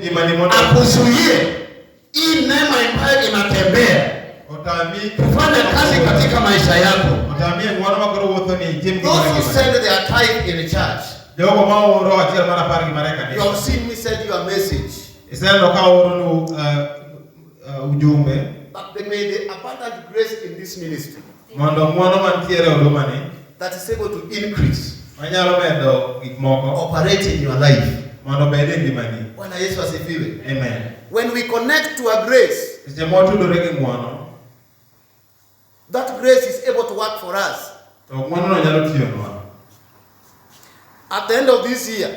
akuzuie hii neema ambayo inatembea kufanya kazi katika maisha yako. Those who send their tithe in the church, you have seen me send you a message. But may the abundant grace in this ministry that is able to increase operate in your life. Bwana Yesu asifiwe. Amen. When we connect to a grace, that grace is able to work for us. At the end of this year,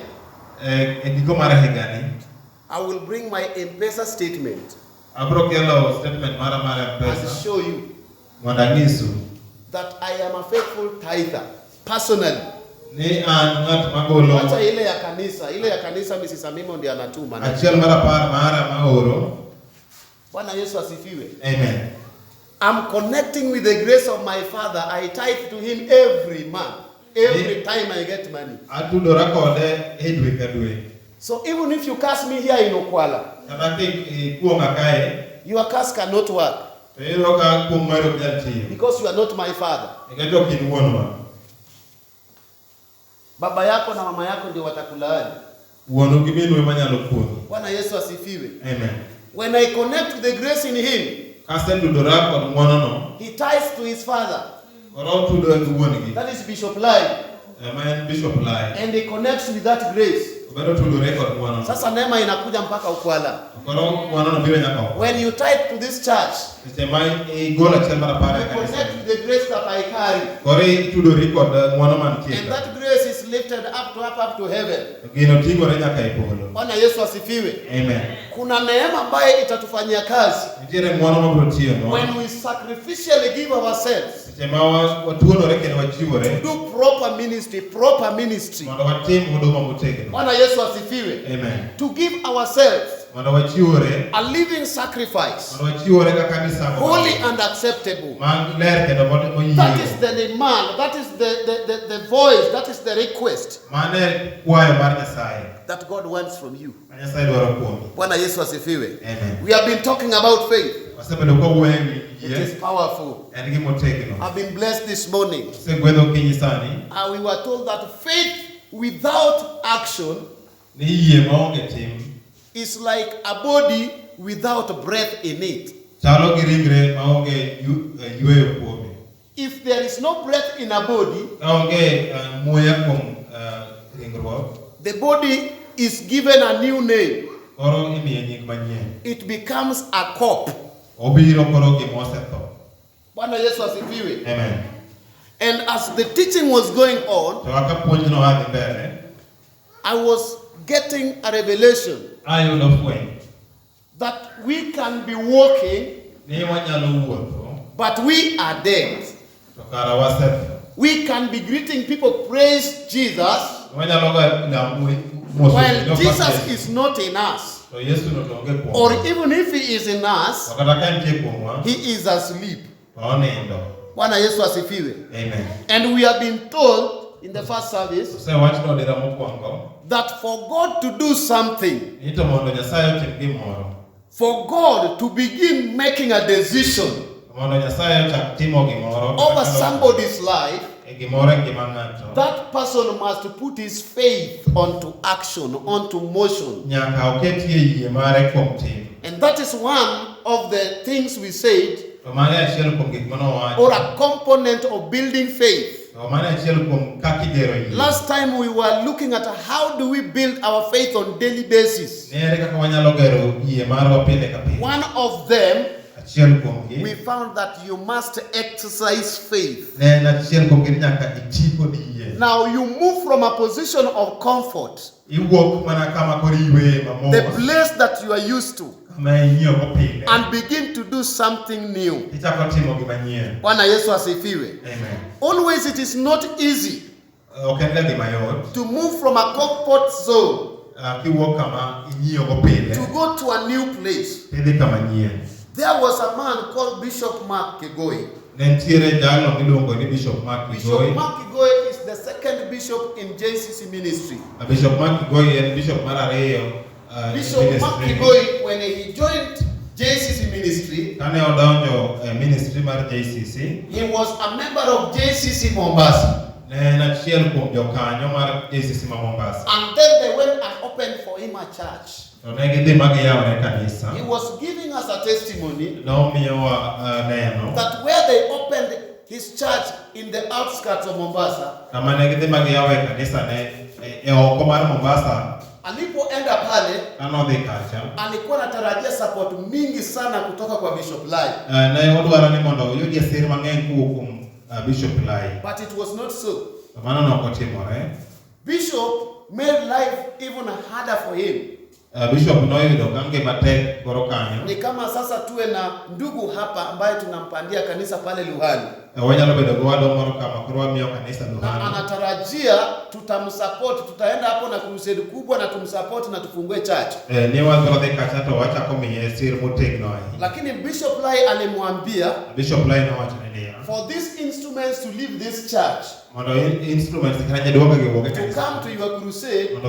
I will bring my M-Pesa statement and show you that I am a faithful tither personally. Wacha ile ya kanisa Mrs. Amimo ndiye anatuma. Bwana Yesu asifiwe. Amen. I'm connecting with the grace of my Father. I tithe to him every month. Every time I get money. So even if you cast me here in Okwala, your cast cannot work. Because you are not my father. Baba yako na mama yako ndio watakulaani. Bwana Yesu asifiwe. Amen. When I connect to the grace in him, he ties to his father. That is Bishop Lai. Amen. Bishop Lai. And he connects with that grace. Sasa neema inakuja mpaka Ukwala. When you tithe to this church, you connect with the grace that I carry. And that grace is lifted up to heaven. Bwana Yesu asifiwe. Amen. Kuna neema ambayo itatufanyia kazi. When we sacrificially give ourselves to do proper ministry. Bwana Yesu asifiwe. Amen. To give ourselves a living sacrifice, holy and acceptable. That is the demand, that is the voice, that is the request that God wants from you. Bwana Yesu asifiwe. Amen. We have been talking about faith. It is powerful. I've been blessed this morning. We were told that faith without action is like a body without breath in it. If there is no breath in a body, the body is given a new name. It becomes a corpse. Bwana Yesu asifiwe. Amen. And as the teaching was going on, I was getting a revelation that we can be walking, but we are dead. We can be greeting people, praise Jesus, while Jesus is not in us. Or even if he is in us, he is asleep. Bwana Yesu asifiwe. Amen. And we have been told in the first service that for God to do something, for God to begin making a decision over somebody's life, that person must put his faith onto action, onto motion. And that is one of the things we said, or a component of building faith. Last time we were looking at how do we build our faith on daily basis. One of them, we found that you must exercise faith. Now you move from a position of comfort, the place that you are used to, and begin to do something new. Bwana Yesu asifiwe. Amen. Always it is not easy to move from a comfort zone to go to a new place. There was a man called Bishop Mark Kegoi. Bishop Mark Kegoi is the second bishop in JCC ministry. Bishop Mark Kegoi and Bishop Marareyo Bishop Mark Kigoi, when he joined JCC ministry, he was a member of JCC Mombasa. And then they went and opened for him a church. He was giving us a testimony that where they opened his church in the outskirts of Mombasa, alipoenda pale alikuwa anatarajia support mingi sana kutoka kwa Bishop Lai. But it was not so. Bishop made life even harder for him. Bishop ni kama sasa tuwe na ndugu hapa ambaye tunampandia kanisa pale Luhani. Na anatarajia tutamsupport, tutaenda hapo na crusade kubwa na tumsupport na tufungue church. Lakini Bishop Lai alimwambia, for these instruments to leave this church, to come to your crusade, you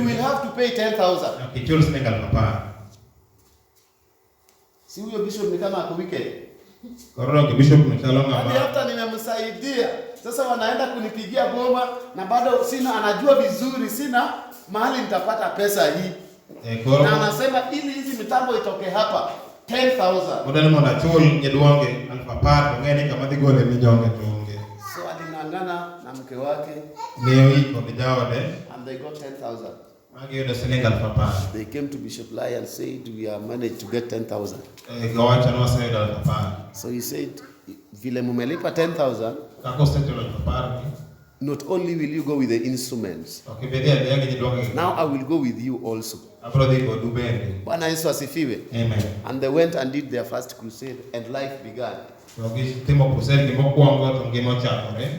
will have to pay 10,000. Si huyo bishop ni kama ako wicked. Hata nimemsaidia. Sasa wanaenda kunipigia goma na bado anajua vizuri sina mahali nitapata pesa hii. Na anasema ili hizi mitambo itoke hapa 10,000. So alingangana na mke wake. And they got 10,000. They came to Bishop Lai and said, we are managed to get 10,000. So he said, vile mumelipa 10,000, not only will you go with the instruments, now I will go with you also. Bwana Yesu asifiwe. Amen. And they went and did their first crusade and life began.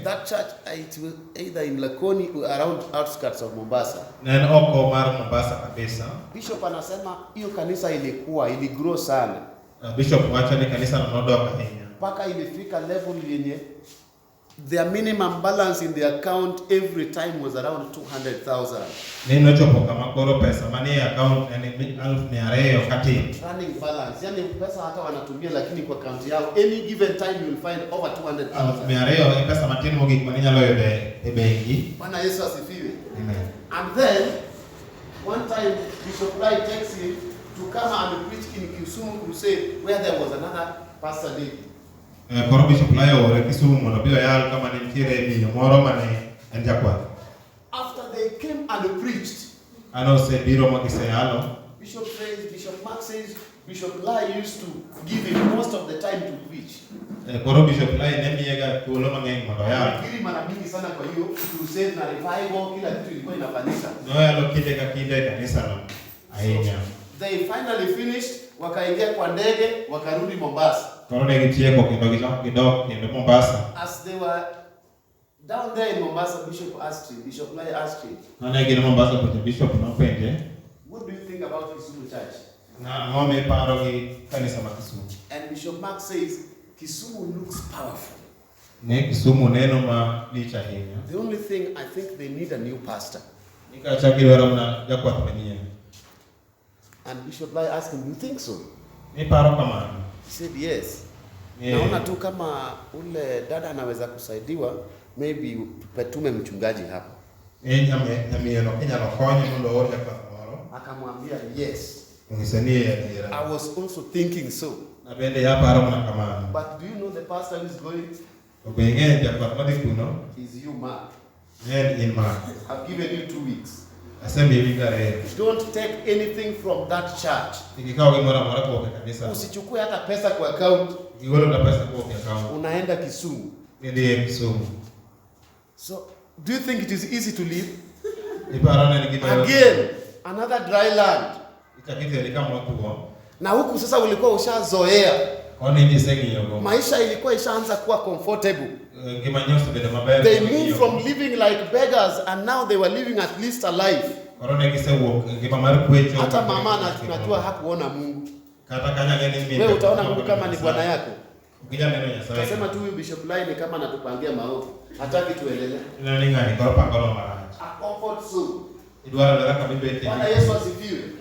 That church, it was either in Lakoni or around outskirts of Mombasa. Bishop anasema hiyo kanisa iligrow sana. Bishop wacha ni kanisa na nodoka Kenya. Paka ilifika level yenye their minimum balance in the account every time was around 200,000. Neno chopo kama koro pesa mani account ni alf ni areo kati. Running balance, yani pesa hata wanatumia lakini kwa account yao any given time you will find over 200,000. Alf ni areo pesa matini mogi kwa nini alo yobe benki. Bwana Yesu asifiwe. Amen. And then one time Bishop Lai takes him to come and preach in Kisumu crusade where there was another pastor lady. Bishop Lai ore Kisumu monobio yal kama ni mtire ni moro mane enjakwa. After they came and preached, ano se biro magise alo. Bishop Mark says Bishop Lai used to give him most of the time to preach. Bishop Lai nemiega tuolo mangeng mondo yal. Kili mara mingi sana kwa hiyo crusade na revival kila kitu ilikuwa inafanyika. No yalo kile kanisa no. Aenya. They finally finished, wakaingia kwa ndege, wakarudi Mombasa. As they were down there in Mombasa, Bishop Lai asked him, what do you think about Kisumu Church? And Bishop Mark says, Kisumu looks powerful. The only thing, I think they need a new pastor. And Bishop Lai asked him, do you think so? He said yes. Naona tu kama ule dada anaweza kusaidiwa, maybe tupetume mchungaji hapa. Akamwambia yes. I was also thinking so. But do you know the pastor who is going? Is you, Mark. I've given you 2 weeks. Don't take anything from that church. Usichukue hata pesa kwa account. Unaenda Kisumu. So, do you think it is easy to live? Again, another dry land. Na huku sasa ulikuwa ushazoea. Maisha ilikuwa ishaanza kuwa comfortable. They moved from living like beggars and now they were living at least alive. Hata mama anajua hakuona Mungu. Wewe utaona Mungu kama ni bwana yako. Tunasema tu huyu Bishop Lai ni kama anatupangia maovu. Hataki tuendelee. A comfort zone.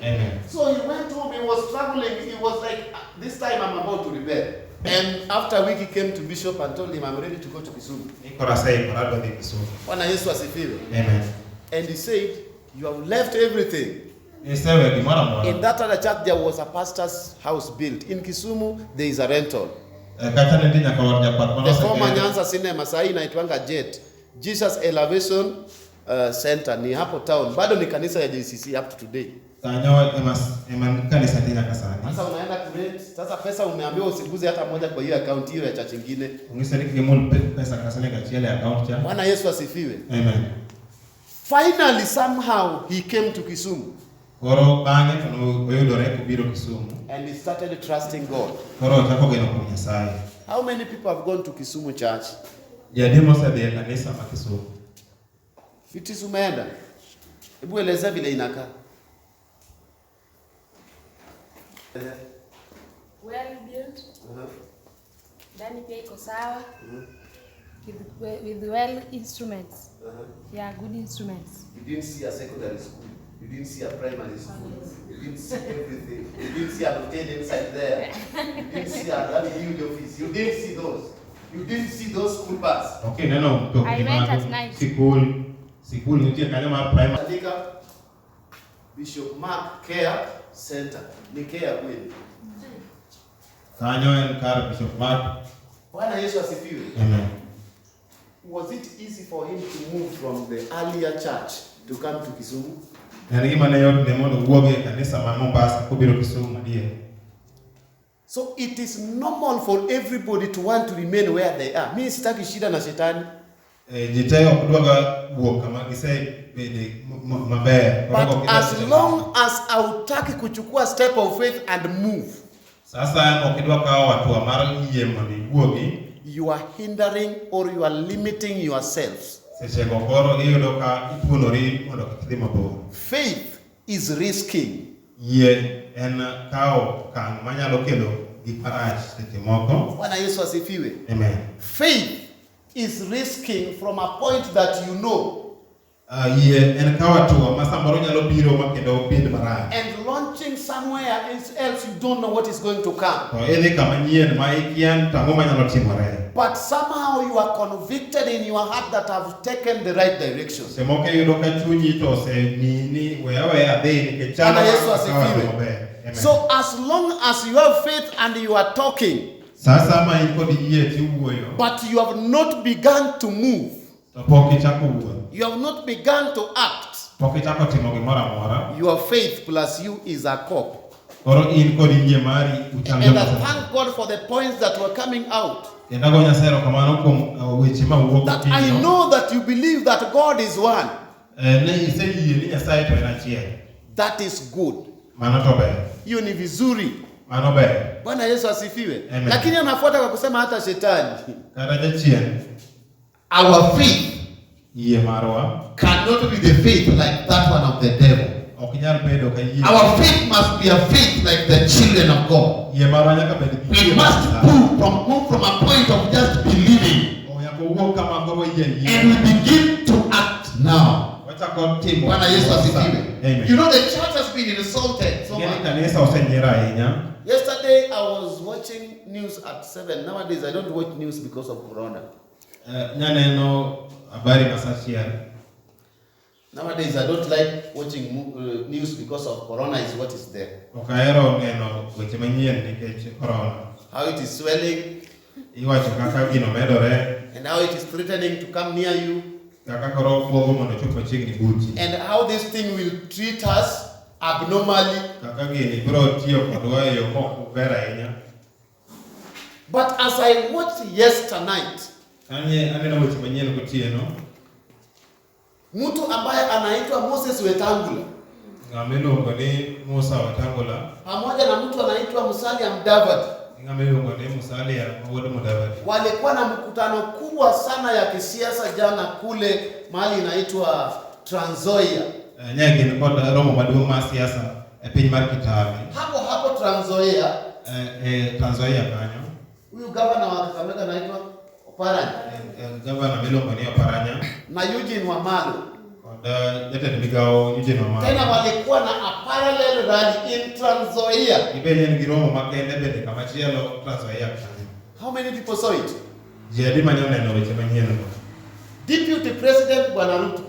Amen. So he went home, he was traveling, he was like, this time I'm about to rebel. And after a week he came to Bishop and told him, I'm ready to go to Kisumu. Amen. And he said, you have left everything. In that other church there was a pastor's house built. In Kisumu there is a rental. The former Nyanza cinema sahi inaitwanga Jet. Jesus Elevation Center ni hapo town. Bado ni kanisa ya JCC up to today. Sasa unaenda kurent, sasa pesa umeambiwa usiguze hata moja kwa hiyo account hiyo ya church nyingine. Bwana Yesu asifiwe. Amen. Finally somehow he came to Kisumu. And he started trusting God. How many people have gone to Kisumu church? Fiti umeenda? Hebu eleza vile inakaa. Well built. Ndani pia iko sawa. With well instruments. Yeah, good instruments. You didn't see a secondary school. You didn't see a primary school. You didn't see everything. You didn't see a hotel inside there. You didn't see a huge office. You didn't see those. You didn't see those school bus. Okay, no. I went at night. School nitie kanyama primary. Bishop Mark Care Center. Ni care kweli. Kanyo and Car Bishop Mark. Bwana Yesu asifiwe. Amen. Was it easy for him to move from the earlier church to come to Kisumu? So it is normal for everybody to want to remain where they are. Mimi sitaki shida na shetani. But as long as hautaki kuchukua step of faith and move, you are hindering or you are limiting yourselves. Faith is risking. Bwana Yesu asifiwe. Amen. Faith is risking from a point that you know. And launching somewhere else you don't know what is going to come. But somehow you are convicted in your heart that I've taken the right direction. So as long as you have faith and you are talking, but you have not begun to move, you have not begun to act, your faith plus you is a cop. And I thank God for the points that were coming out. That I know that you believe that God is one. That is good. Hiyo ni vizuri. Bwana Yesu asifiwe. Lakini anafuata kwa kusema hata shetani. Our faith cannot be the faith like that one of the devil. Our faith must be a faith like the children of God. We must move from a point of just believing. And we begin to act now. Bwana Yesu asifiwe. You know the church has been insulted so much. Yesterday I was watching news at 7. Nowadays I don't watch news because of Corona. Nowadays I don't like watching news because of Corona is what is there. How it is swelling. And how it is threatening to come near you. And how this thing will treat us abnormally. But as I watched yesternight, mtu ambaye anaitwa Moses Wetangula pamoja na mtu anaitwa Musalia Mudavadi walikuwa na mkutano kubwa sana ya kisiasa jana kule mahali inaitwa Trans Nzoia. Hapo Trans Nzoia. Huyu gavana wa Kakamega anaitwa Oparanya. Gavana Milongo ni Oparanya. Na Eugene Wamalwa. Tena walikuwa na a parallel rally in Trans Nzoia. How many people saw it? Deputy President Bwana Ruto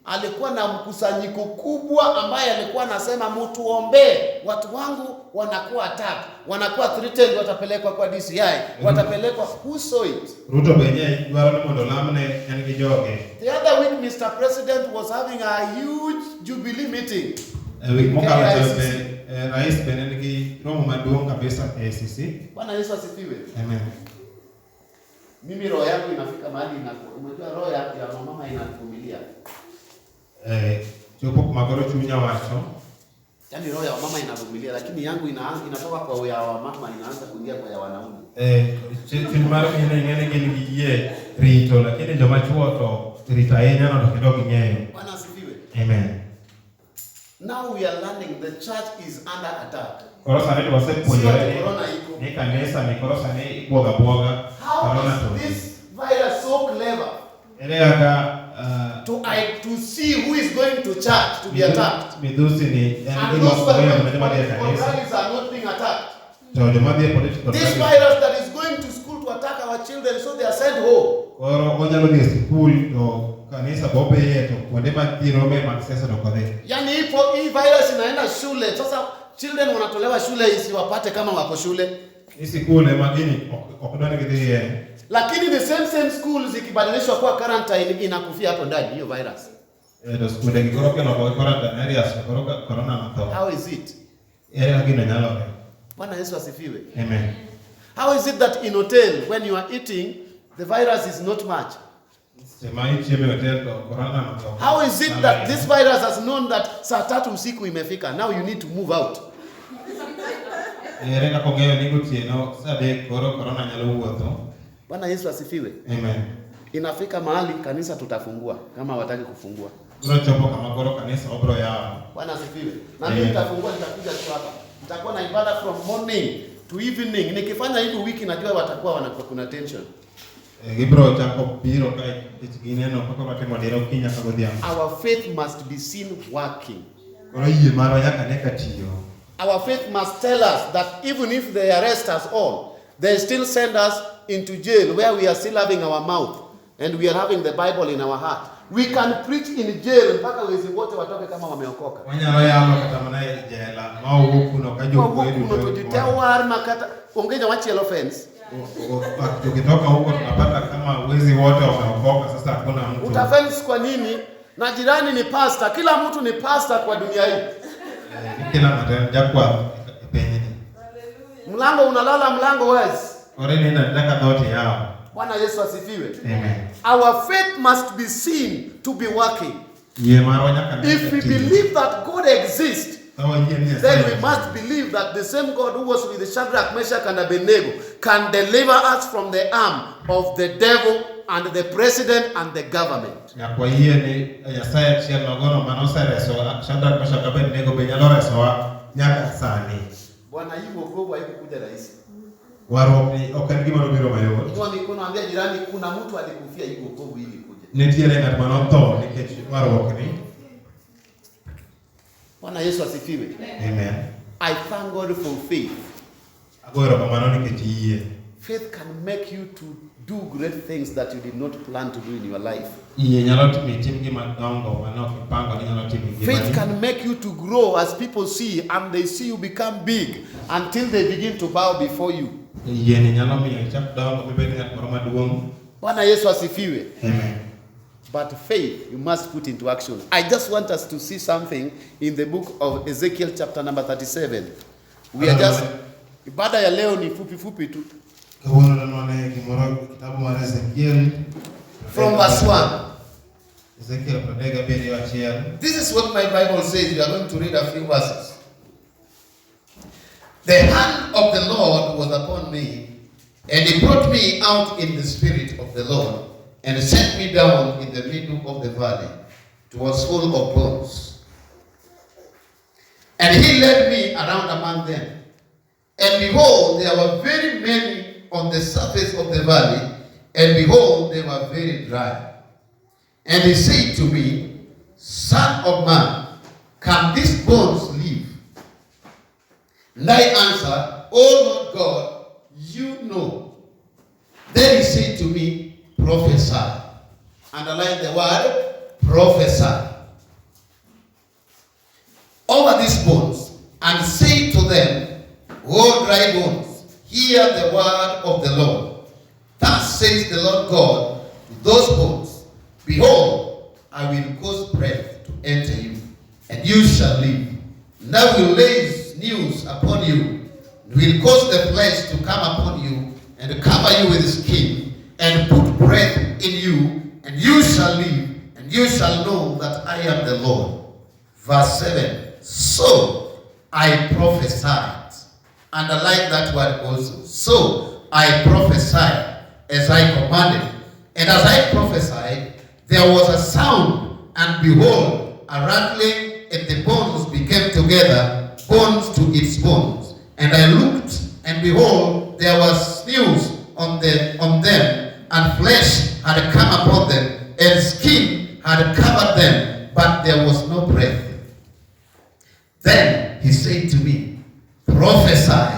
alikuwa na mkusanyiko kubwa ambaye alikuwa anasema mtuombee watu wangu wanakuwa attack, wanakuwa threatened, watapelekwa kwa DCI, watapelekwa. Who saw it? Ruto benye dwaro ni mondo lamne en gi joge. The other week Mr. President was having a huge jubilee meeting. Week mokalo rais benen gi romo maduong kabisa ACC. Bwana Yesu asifiwe. Amen. Mimi roho yangu inafika mahali unajua roho ya mama inavumilia. Chopo magoro chunya wacho. Yaani roho ya mama inavumilia lakini yangu inatoka kwa ya mama inaanza kuingia kwa ya wanaume. Filmar ngene giye rito lakini joma chuo to ritaenya no kidogo nyeyo. Bwana asifiwe. Amen. Now we are learning the church is under attack. Korosa ndio wasepuonjore ni kanisa ni korosa ni boga. Corona to this virus so clever. To see who is going to church to be attacked. And those rallies are not being attacked. This virus that is going to school to attack our children, so they are sent home. Yani hii virus inaenda shule. Sasa children wanatolewa shule isiwapate kama wako shule. Lakini the same school zikibadilishwa kwa quarantine inakufia hapo ndani hiyo virus. How is it? Bwana Yesu asifiwe. Amen. How is it that in hotel when you are eating the virus is not much? How is it that this virus has known that saa 3 usiku imefika, now you need to move out? Bwana Yesu asifiwe. Amen. Inafika mahali kanisa tutafungua kama wataki kufungua. Bwana asifiwe. Na mimi nitafungua, nitakuja tu hapa. Nitakuwa na ibada from morning to evening. Nikifanya hivi wiki najua watakuwa wanakuwa kuna tension. Our faith must be seen working. Our faith must tell us that even if they arrest us all, they still send us into jail where we are still having our mouth and we are having the Bible in our heart. We can preach in jail mpaka wezi wote watoke kama wameokoka. Ongeja wachi offense. Tukitoka huko tunapata kama wezi wote wameokoka, sasa hakuna mtu. Utafense kwa nini? Na jirani ni pastor, kila mtu ni pastor kwa dunia hii. Kila mtu jakwa penye. Mlango unalala mlango wazi. Oreni nataka dote yao. Bwana Yesu asifiwe. Amen. Our faith must be seen to be working. If we believe that God exists, then we must believe that the same God who was with Shadrach, Meshach and Abednego can deliver us from the arm of the devil and the president and the government. Bwana hii wokovu haikuja rahisi. Warokni okangima robiro mayo. Inua mikono, ambia jirani kuna mtu alikufia hii wokovu ili kuja. Netiele ngat manotho nikech warokni. Bwana Yesu asifiwe. Amen. I thank God for faith. Agora kamano nikech yie. Faith can make you to do great things that you did not plan to do in your life. Faith can make you to grow as people see, and they see you become big until they begin to bow before you. Bwana Yesu asifiwe. Amen. But faith you must put into action. I just want us to see something in the book of Ezekiel chapter number 37. We are just ibada ya leo ni fupi tu. From verse 1. This is what my Bible says. We are going to read a few verses. The hand of the Lord was upon me, and he brought me out in the spirit of the Lord, and set me down in the middle of the valley. It was full of bones. And he led me around among them. And behold, there were very many on the surface of the valley, and behold, they were very dry. And he said to me, Son of man, can these bones live? And I answered, O Lord God, you know. Then he said to me, prophesy. Underline the word, prophesy. Over these bones, and say to them, O dry bones, hear the word of the Lord. Thus says the Lord God to those bones, behold, I will cause breath to enter you, and you shall live. And I will lay news upon you, and will cause the flesh to come upon you, and cover you with skin, and put breath in you, and you shall live, and you shall know that I am the Lord. Verse 7. So I prophesied. Underline that word also. So I prophesied as I commanded. And as I prophesied, there was a sound, and behold, a rattling, and the bones became together, bones to its bones. And I looked, and behold, there was sinews on them, and flesh had come upon them, and skin had covered them, but there was no breath. Then he said to me, prophesy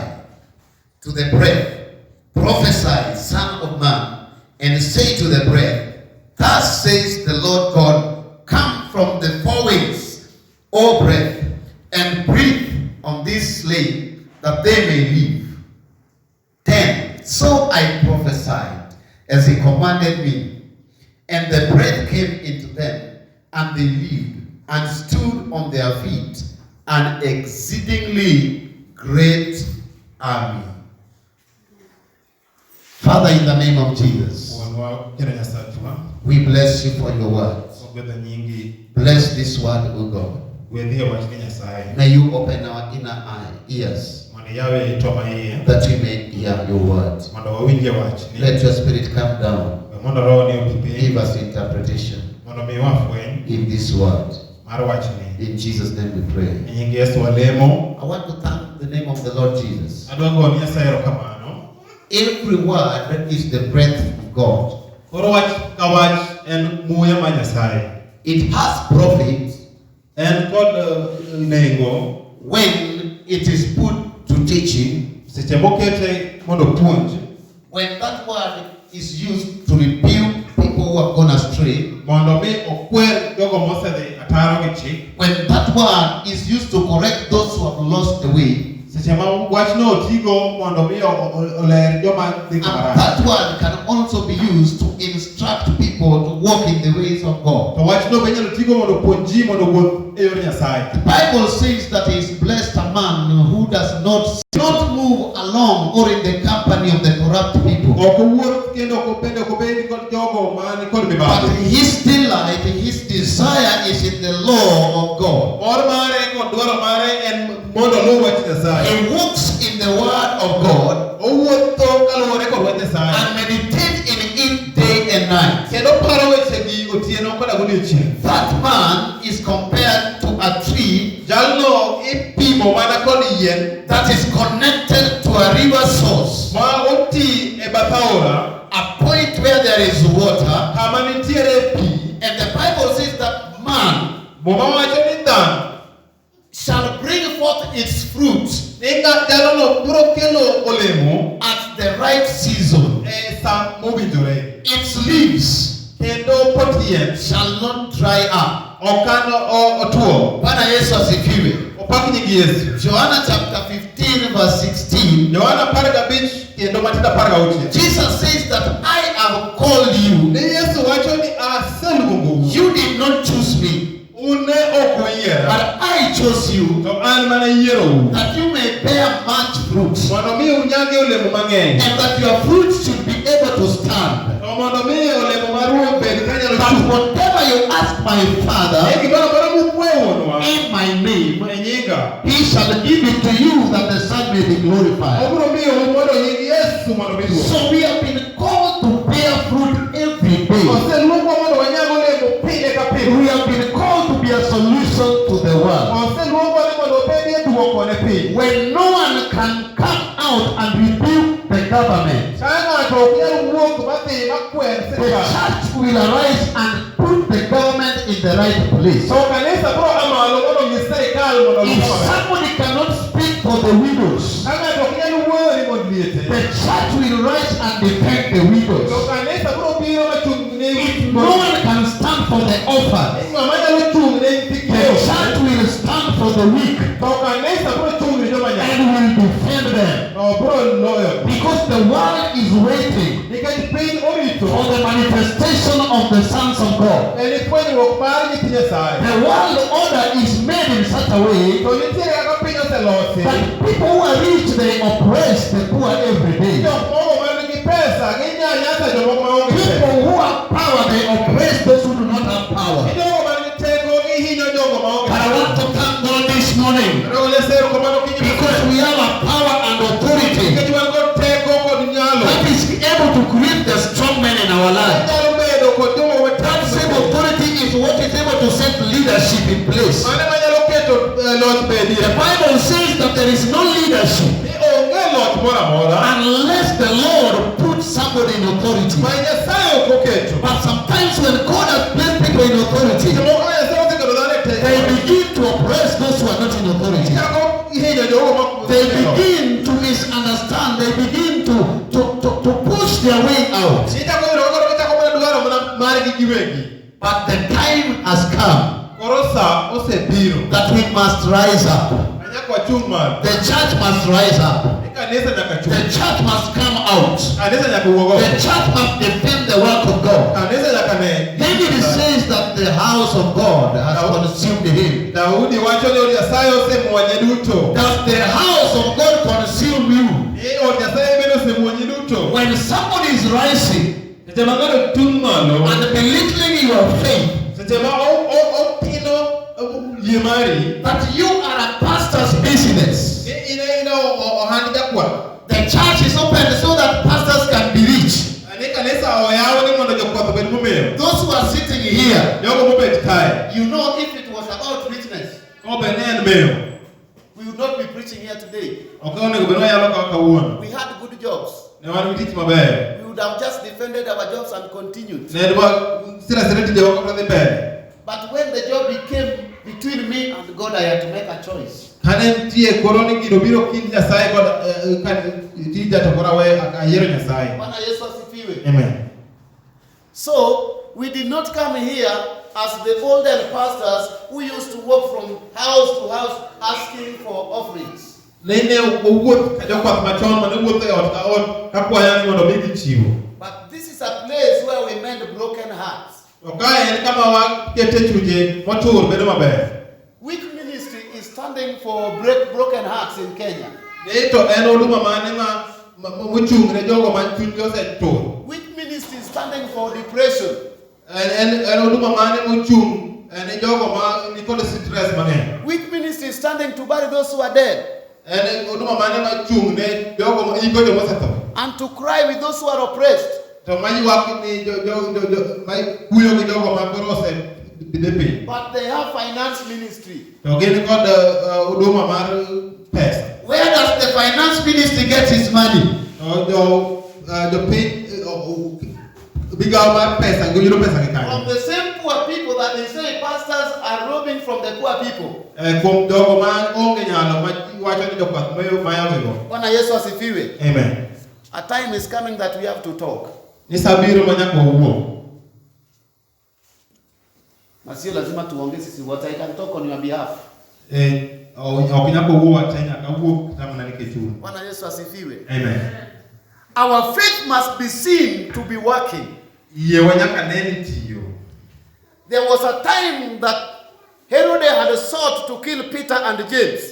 to the breath, prophesy, Son of man, and say to the breath, thus says the Lord God, come from the four winds, O breath, and breathe on this slain, that they may live. 10. So I prophesied as he commanded me, and the breath came into them, and they lived, and stood on their feet, an exceedingly great army. Father, in the name of Jesus, we bless you for your words. Bless this word, O God. May you open our inner ears that we may hear your word. Let your spirit come down. Give us interpretation in this word. In Jesus' name we pray. I want to thank the name of the Lord Jesus. Every word is the breath of God. It has profit when it is put to teaching. When that word is used to rebuke people who have gone astray. When that word is used to correct those who have lost the way. And that word can also be used to instruct people to walk in the ways of God. The Bible says that he is blessed a man who does not move along or in the company of the corrupt people. But his delight, his desire is in the law of God. He walks in the word of God and meditates in it day and night. That man is compared to a tree that is connected to a river source, a point where there is water. And the Bible says that man shall bring forth its fruit at the right season. Its leaves shall not dry up. Bwana Yesu asifiwe. John chapter 15 verse 16. Jesus says that I have called you. You did not choose me, but I chose you, that you may bear much fruit, and that your fruit should be able to stand. But whatever you ask my Father in my name, he shall give it to you, that the Son may be glorified. So we have been called to bear fruit every day. We have been called to be a solution to the world. When no one can come out and rebuke the government. The church will arise and put the government in the right place. If somebody cannot speak for the widows, the church will rise and defend the widows. If no one can stand for the orphans, the church will stand for the weak and will defend them. Because the world is waiting for the manifestation of the sons of God. The world order is made in such a way that people who are rich, they oppress the poor every day. People who have power, they oppress those who do not have power. But I want to thank God this morning because we have a power and authority that is able to create the strong men in our life. That same authority is what is able to set leadership in place. The Bible says that there is no leadership unless the Lord puts somebody in authority. But sometimes when God has placed people in authority, they begin to oppress those who are not in authority. They begin to misunderstand. They begin to push their way out. But the time has come that we must rise up. The church must rise up. The church must come out. The church must defend the work of God. David says that the house of God has consumed him. Does the house of God consume you? When somebody is rising and belittling your faith, that you are a pastor's business. The church is open so that pastors can be rich. Those who are sitting here, you know, if it was about richness, we would not be preaching here today. We had good jobs. We would have just defended our jobs and continued. But when the job became between me and God, I had to make a choice. Amen. So we did not come here as the older pastors who used to walk from house to house asking for offerings. But this is a place where we mend broken hearts. Which ministry is standing for broken hearts in Kenya? Which ministry is standing for depression? Which ministry is standing to bury those who are dead? And to cry with those who are oppressed? But they have finance ministry. Where does the finance ministry get his money? From the same poor people that they say pastors are robbing from the poor people. Amen. A time is coming that we have to talk. Na sio lazima tuongee sisi wote. I can talk on your behalf. Bwana Yesu asifiwe. Amen. Our faith must be seen to be working. There was a time that Herod had sought to kill Peter and James.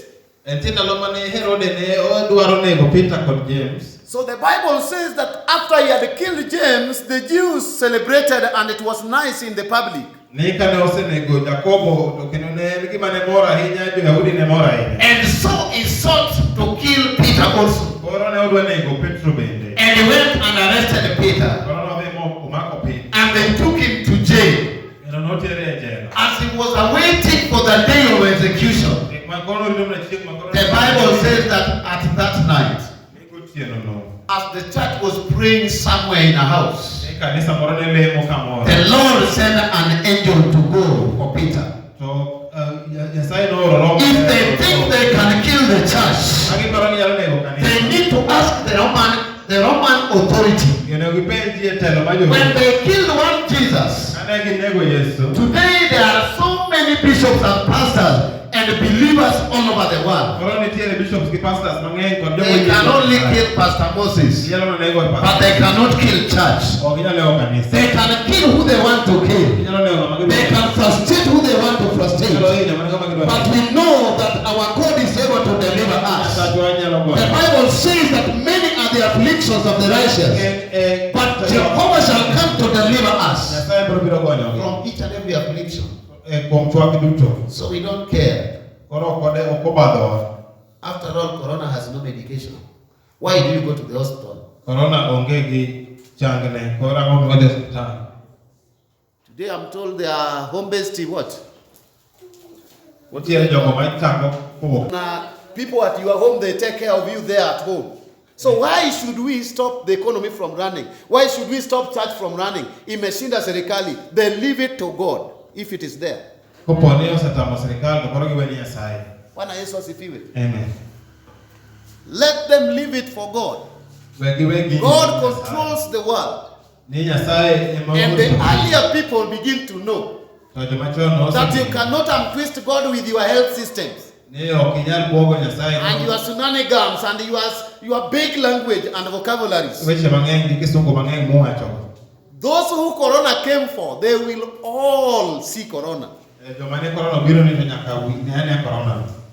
So the Bible says that after he had killed James, the Jews celebrated and it was nice in the public. And so he sought to kill Peter also. And he went and arrested Peter. And they took him to jail. As he was awaiting for the day of execution, the Bible says that at that night, as the church was praying somewhere in a house, the Lord sent an angel to go for Peter. If they think they can kill the church, they need to ask the Roman authority. When they killed one Jesus, today there are so many bishops and pastors and believers all over the world. They can only kill Pastor Moses, but they cannot kill church. They can kill who they want to kill. They can frustrate who they want to frustrate. But we know that our God is able to deliver us. The Bible says that many are the afflictions of the righteous, but Jehovah shall come to deliver us from each and every affliction. So we don't care. After all, Corona has no medication. Why do you go to the hospital? Today I'm told they are home-based what? People at your home, they take care of you there at home. So why should we stop the economy from running? Why should we stop church from running? Imeshinda serikali. They leave it to God if it is there. Bwana Yesu asifiwe. Amen. Let them leave it for God. God controls the world. And the earlier people begin to know that you cannot untwist God with your health systems and your shenanigans and your big language and vocabularies. Those who Corona came for, they will all see Corona.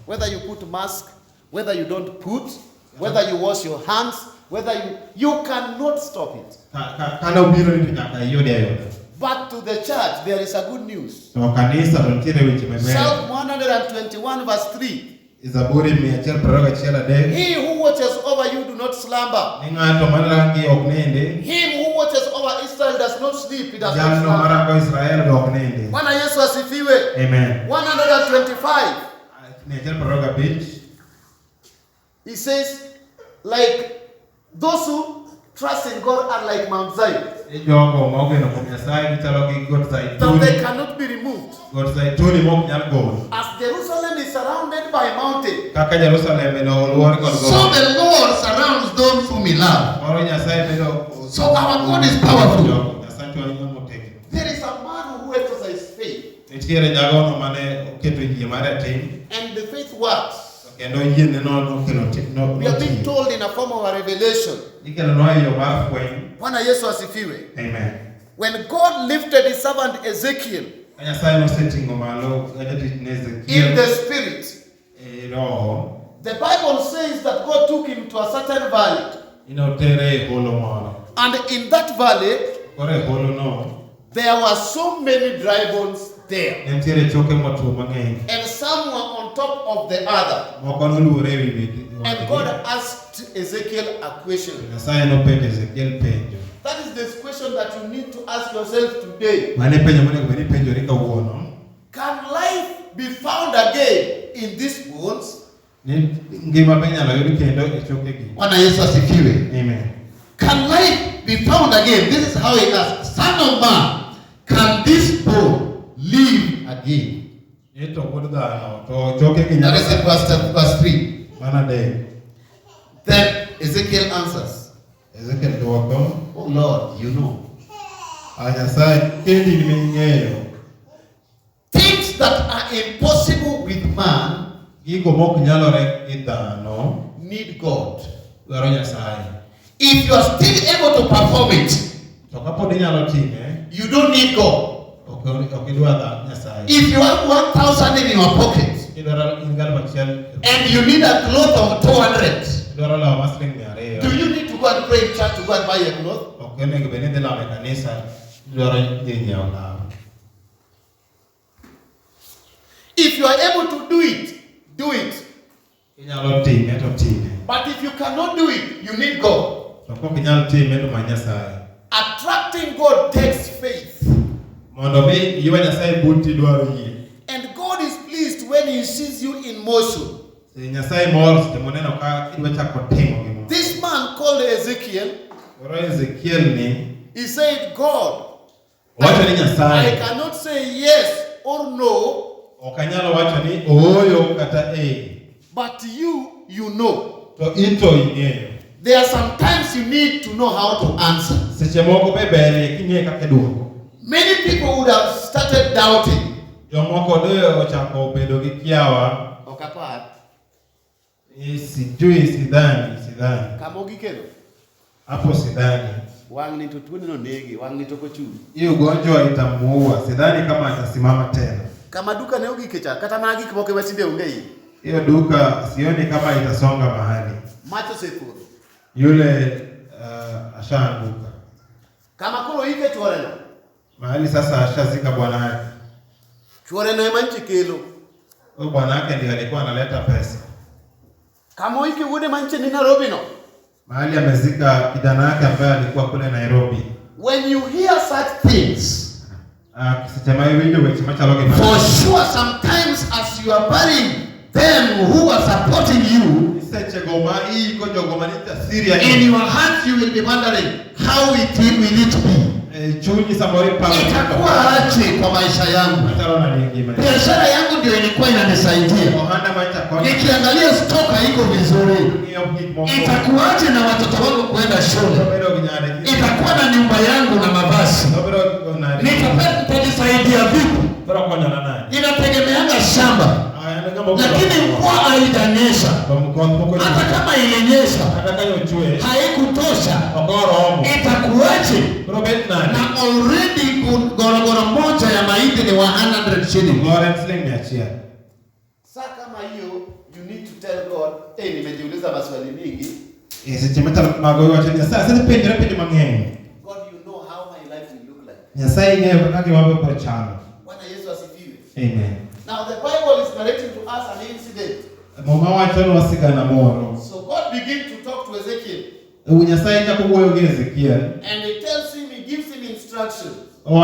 Whether you put mask, whether you don't put, whether you wash your hands, whether you cannot stop it. But to the church, there is a good news. Psalm 121 verse 3. He who watches over you do not slumber. Him who watches over Israel does not sleep. He does not slumber. Bwana Yesu asifiwe. Amen. 125. He says, like those who trust in God are like Mount Zion, that they cannot be removed. As Jerusalem is surrounded by mountains, so the Lord surrounds those whom He loves. So our God is powerful. There is a man who exercises faith, and the faith works. We are being told in a form of a revelation. Bwana Yesu asifiwe. Amen. When God lifted His servant Ezekiel in the spirit, the Bible says that God took him to a certain valley. And in that valley, there were so many dry bones there. And some were on top of the other. And God asked Ezekiel a question. That is the question that you need to ask yourself today. Can life be found again in these bones? Amen. Can life be found again? This is how he asked. Son of man, can this bone live again? That is verse 3. Then Ezekiel answers, oh Lord, you know. Things that are impossible with man need God. If you are still able to perform it, you don't need God. If you have 1,000 in your pocket and you need a cloth of 200, do you need to go and pray in church to go and buy a cloth? If you are able to do it, do it. But if you cannot do it, you need God. Attracting God takes faith. And God is pleased when He sees you in motion. This man called Ezekiel Ezekiel. ni. He said, God, Wacha ni Nyasaye. I cannot say yes or no. Okanyalo wacha ni oyo kata But you know. To into ing'eyo. There are some times you need to know how to answer. Seche moko be ber king'e kaka duoko. Many people would have started doubting. Jomoko do ochako bedo gi kiawa. Okapar. Sijui sidhani. Kamo gikelo. Hapo sidhani. Wang ni tutuoni no negi, wang ni toko chuni. Hiyo ugonjwa itamuua. Sidhani kama atasimama tena. Kama duka ne ogikecha kata magi kimoke masinde ongei. Hiyo duka sioni kama itasonga mahali. Macho sepur. Yule ashaanguka. Kama kuro ike choreno. Mahali sasa ashazika bwana yake. Choreno emanchi kelo. Huyo bwana yake ndiye alikuwa analeta pesa. Kama ike uone manchi ni Nairobi no. Mahali amezika kijana yake ambaye alikuwa kule Nairobi. When you hear such things, for sure sometimes as you are burying them who are supporting you, in your heart you will be wondering how it will it be. Itakuwa aje kwa maisha yangu? Biashara yangu ndio ilikuwa inanisaidia. Nikiangalia stoka iko vizuri. Itakuwaje na watoto wangu kwenda shule? Itakuwa na nyumba yangu na mavazi. Nitajisaidia vipi? Inategemeanga shamba. Lakini mvua haitanyesha. Hata kama ilinyesha haikutosha. Itakuwaje? Na already gorogoro moja ya mahindi ni 100 shillings. Sasa kama hiyo you need to tell God, nimejiuliza maswali mingi. God, you know how my life will look like. Bwana Yesu asifiwe. Amen. Now the Bible is narrating to us an incident. So God began to talk to Ezekiel. And he tells him, he gives him instructions. And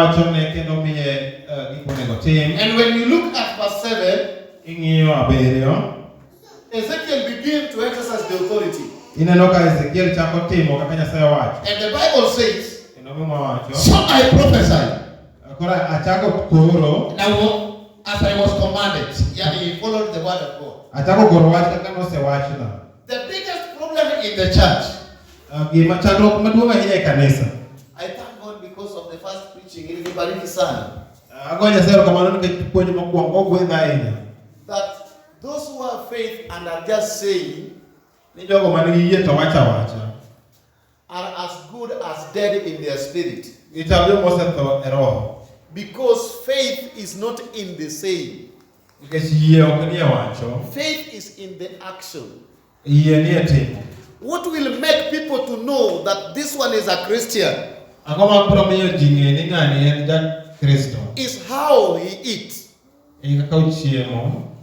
when you look at verse 7, Ezekiel began to exercise the authority. And the Bible says, so I prophesied. Now, as I was commanded, he followed the word of God. The biggest problem in the church, I thank God because of the first preaching, that those who have faith and are just saying are as good as dead in their spirit. Because faith is not in the saying. Faith is in the action. What will make people to know that this one is a Christian is how he eats,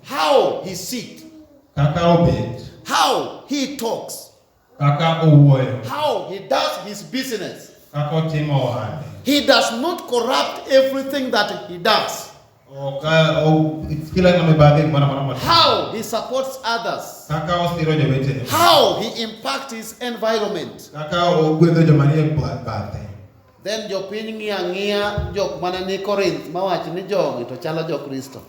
how he sits, how he talks, how he does his business. He does not corrupt everything that he does. How he supports others. How he impacts his environment. Then jok mana ni Corinth mawach ni jogi to chalo jo Kristo.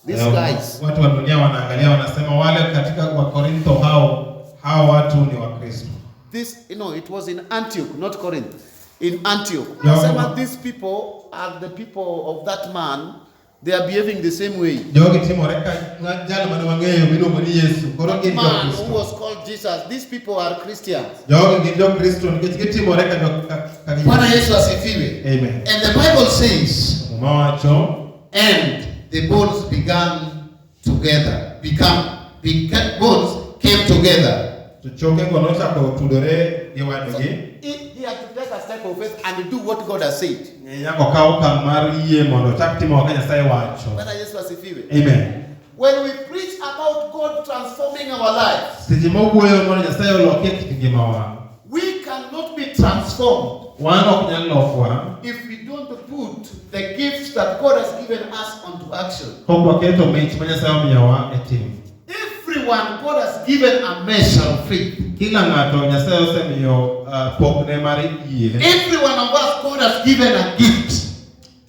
These guys. Watu wa dunia wanaangalia wanasema wale katika wa Korintho hao watu ni wa Kristo. This, it was in Antioch, not Corinth. In Antioch. These people are the people of that man. They are behaving the same way. That man who was called Jesus. These people are Christians. Amen. And the Bible says, and the bones began together. Bones came together. He had to take a step of faith and do what God has said. Amen. When we preach about God transforming our lives, we cannot be transformed if we don't put the gifts that God has given us onto action. Everyone, God has given a measure of faith. Kila ng'ato Nyasaye osemiyo pokne mar yie. Every one of us, God has given a gift.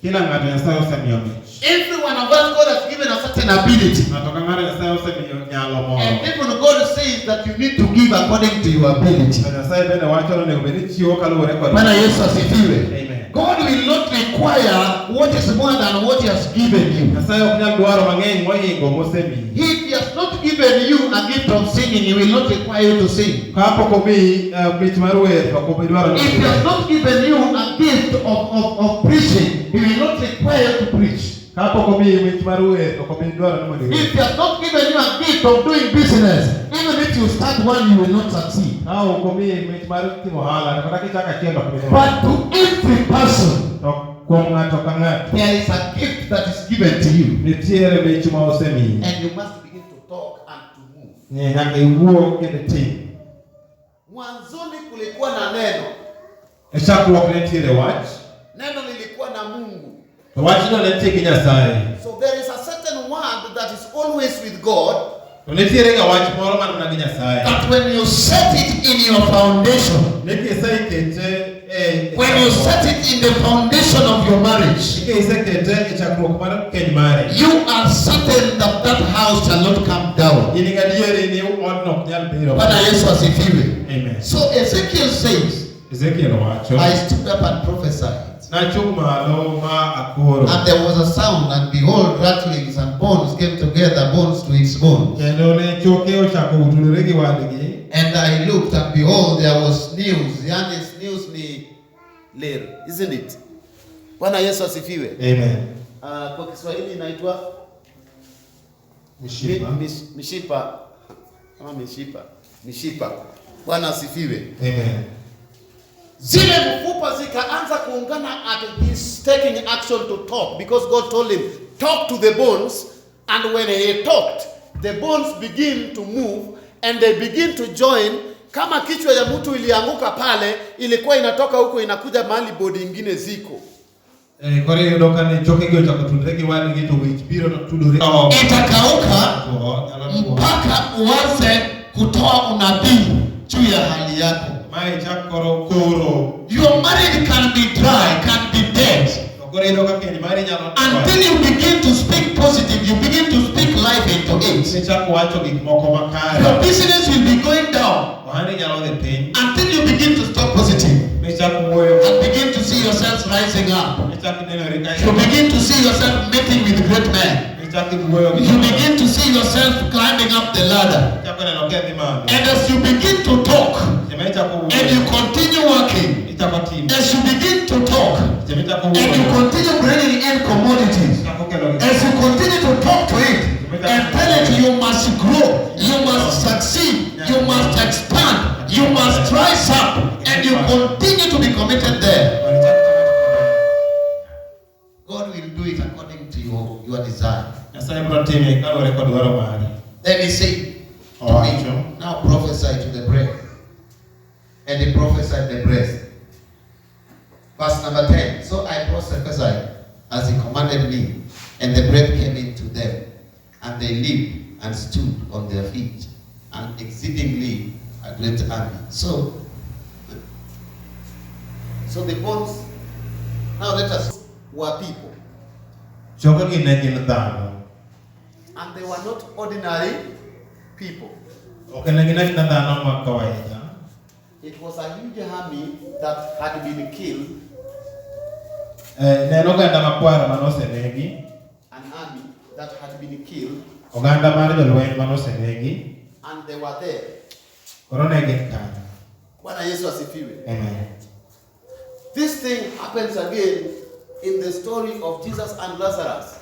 Kila ng'ato Nyasaye osemiyo mich. Every one of us, God has given a certain ability. Ng'ato ka ng'ato Nyasaye osemiyo nyalo moro. And even God says that you need to give according to your ability. Nyasaye bende wacho ni onego bed ni chiwo kaluwore kod. Bwana Yesu asifiwe. Amen. God will not require what is more than what He has given you. Nyasaye ok nyal dwaro mang'eny mohingo mosemiyi. If He has not given you a gift of singing, He will not require you to sing. Kapok omiyi mich mar wer to ok obi dwaro ni. If He has not given you a gift of preaching, He will not require you to preach. Kapok omiyi mich mar wer to ok obi dwaro ni mondo. If He has not given you a gift of doing business, even if you start one, you will not succeed. Ka ok omiyi mich mar timo ohala kata kichako achiel ok obi. But to every person, kuom ng'ato ka ng'ato, there is a gift that is given to you. Nitiere mich ma osemiyi. And you must begin to talk and to move. Nyaka iwuo kendo itim. Mwanzoni kulikuwa na neno. E chakruok ne nitiere wach. Neno lilikuwa na Mungu. To wachno ne nitie gi Nyasaye. So there is a certain word that is always with God. To nitiere ga wach moro man mana gi Nyasaye. That when you set it in your foundation, when you set it in the foundation of your marriage, you are certain that that house shall not come down. But Amen. So Ezekiel says, I stood up and prophesied. And there was a sound, and behold, rattlings and bones came together, bones to its bones. And I looked, and behold, there was news. Yani news ni ler, isn't it? Bwana Yesu asifiwe. Amen. Kwa Kiswahili inaitwa mishipa. Ama mishipa. Bwana asifiwe. Amen. Zile mfupa zikaanza kuungana, and he's taking action to talk, because God told him, talk to the bones. And when he talked, the bones begin to move and they begin to join. Kama kichwa ya mtu ilianguka pale, ilikuwa inatoka huko inakuja mahali body nyingine ziko. Kore yodoka ni choke gyo cha kutundreki wani gitu which biro tudore. Itakauka mpaka uanze kutoa unabii juu ya hali yako. Your marriage can be dry, can be dead. Until you begin to speak positive, you begin to speak life into it. Your business will be going down until you begin to stop positive and begin to see yourself rising up. You begin to see yourself meeting with great men. You begin to see yourself climbing up the ladder. And as you begin to talk and you continue working, as you begin to talk and you continue bringing in commodities, as you continue to talk to it and tell it you must grow, you must succeed, you must expand, you must rise up, and you continue to be committed there, God will do it according to your desire. Then he said, now prophesy to the breath. And he prophesied the breath. Verse number 10. So I prophesied as he commanded me, and the breath came into them, and they lived and stood on their feet, and exceedingly a great army. So the bones, now let us, were people. And they were not ordinary people. It was a huge army that had been killed. An army that had been killed. And they were there. Bwana Yesu asifiwe. Amen. This thing happens again in the story of Jesus and Lazarus.